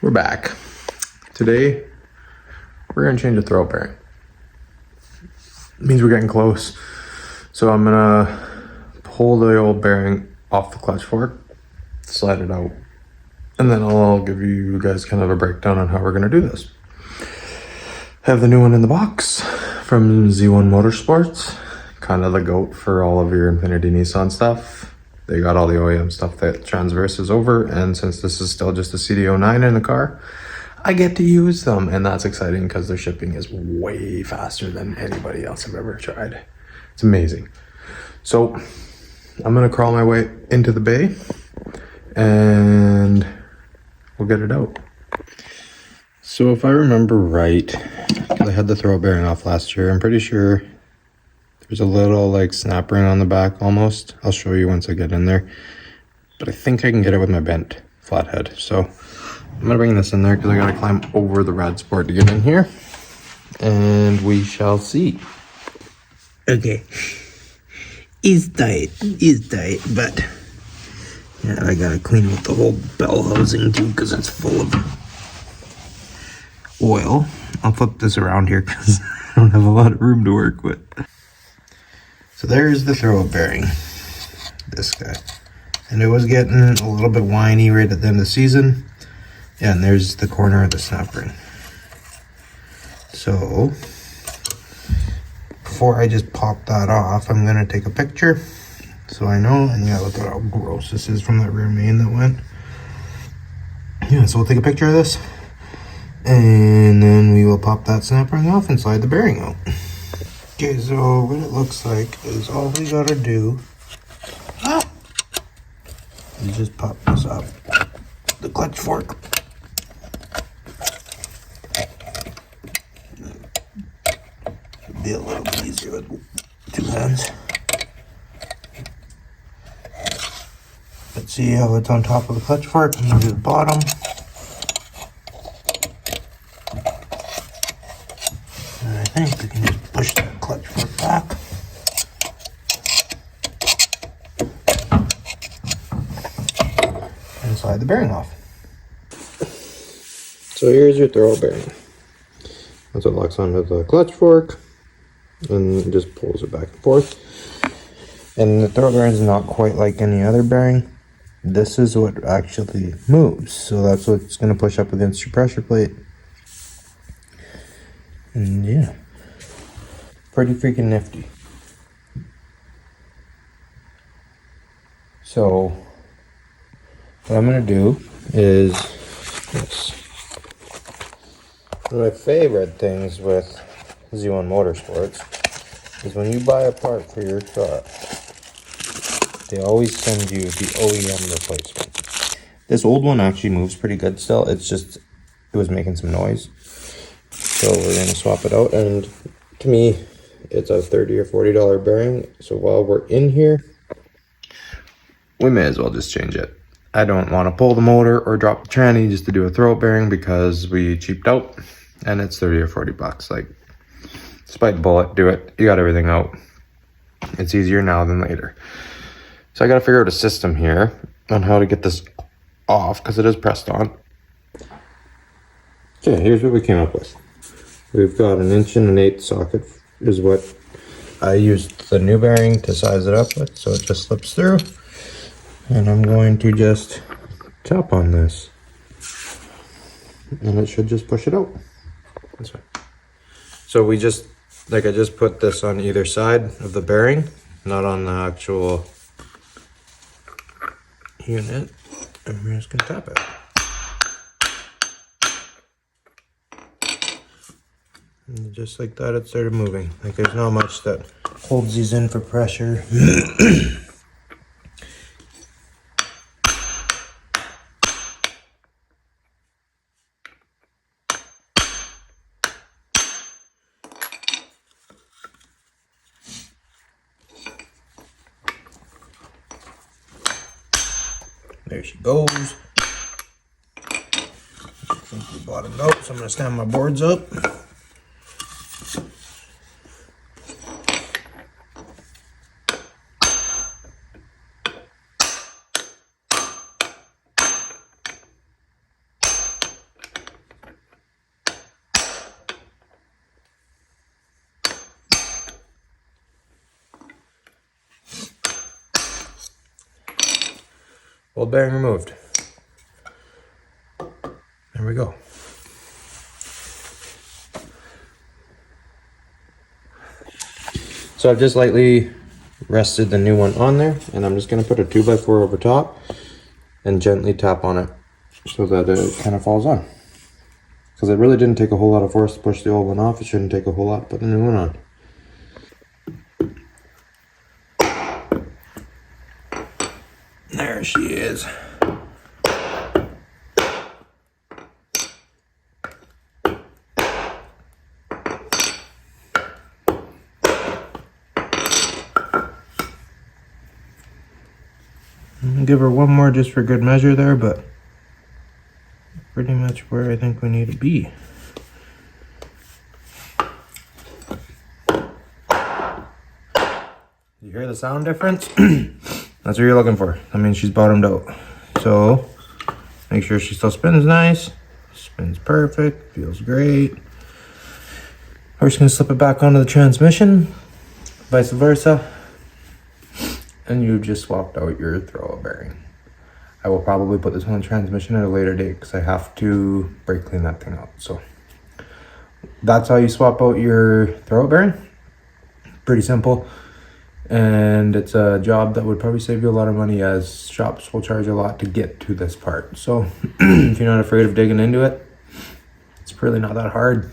We're back. Today, we're gonna change the throwout bearing. It means we're getting close. So I'm gonna pull the old bearing off the clutch fork, slide it out, and then I'll give you guys kind of a breakdown on how we're gonna do this. I have the new one in the box from Z1 Motorsports, kind of the GOAT for all of your Infiniti Nissan stuff. They got all the OEM stuff that transverses over, and since this is still just a CD09 in the car, I get to use them, and that's exciting because their shipping is way faster than anybody else I've ever tried. It's amazing. So I'm gonna crawl my way into the bay and we'll get it out. So if I remember right, because I had the throwout bearing off last year, I'm pretty sure there's a little like snap ring on the back almost. I'll show you once I get in there, but I think I can get it with my bent flathead. So I'm gonna bring this in there because I gotta climb over the rad sport to get in here, and we shall see. Okay, it's tight, but yeah, I gotta clean out the whole bell housing too because it's full of oil. I'll flip this around here because I don't have a lot of room to work with. So there's the throwout bearing, this guy. And it was getting a little bit whiny right at the end of the season. Yeah, and there's the corner of the snap ring. So, before I just pop that off, I'm gonna take a picture so I know. And yeah, look at how gross this is from that rear main that went. Yeah, so we'll take a picture of this, and then we will pop that snap ring off and slide the bearing out. Okay, so what it looks like is all we gotta do is just pop this up the clutch fork. It'd be a little bit easier with two hands. Let's see how it's on top of the clutch fork. I'm gonna do the bottom. And I think we can just push that clutch fork back. And slide the bearing off. So here's your throwout bearing. That's what locks onto the clutch fork and it just pulls it back and forth. And the throwout bearing is not quite like any other bearing. This is what actually moves. So that's what's going to push up against your pressure plate. And yeah, pretty freaking nifty. So what I'm going to do is this. One of my favorite things with Z1 Motorsports is when you buy a part for your car, they always send you the OEM replacement. This old one actually moves pretty good still. It's just, it was making some noise. So we're going to swap it out. And to me, it's a $30 or $40 bearing. So while we're in here, we may as well just change it. I don't want to pull the motor or drop the tranny just to do a throwout bearing because we cheaped out. And it's 30 or 40 bucks. Like, despite the bullet, do it. You got everything out. It's easier now than later. So I got to figure out a system here on how to get this off because it is pressed on. Okay, here's what we came up with. We've got an 1.1/8" socket is what I used the new bearing to size it up with. So it just slips through. And I'm going to just tap on this. And it should just push it out. That's right. So we just, like I just put this on either side of the bearing, not on the actual unit, and we're just gonna tap it. And just like that, it started moving. Like there's not much that holds these in for pressure. There she goes. I think we bottomed out, so I'm gonna stand my boards up. Old bearing removed. There we go. So I've just lightly rested the new one on there, and I'm just going to put a 2x4 over top and gently tap on it so that it kind of falls on. Because it really didn't take a whole lot of force to push the old one off. It shouldn't take a whole lot to put the new one on. There she is. Give her one more just for good measure there, but pretty much where I think we need to be. You hear the sound difference? That's what you're looking for. That means she's bottomed out. So make sure she still spins nice. Spins perfect, feels great. We're just gonna slip it back onto the transmission, vice versa. And you just swapped out your throwout bearing. I will probably put this on the transmission at a later date because I have to brake clean that thing out. So that's how you swap out your throwout bearing. Pretty simple. And it's a job that would probably save you a lot of money, as shops will charge a lot to get to this part. So if you're not afraid of digging into it, it's really not that hard.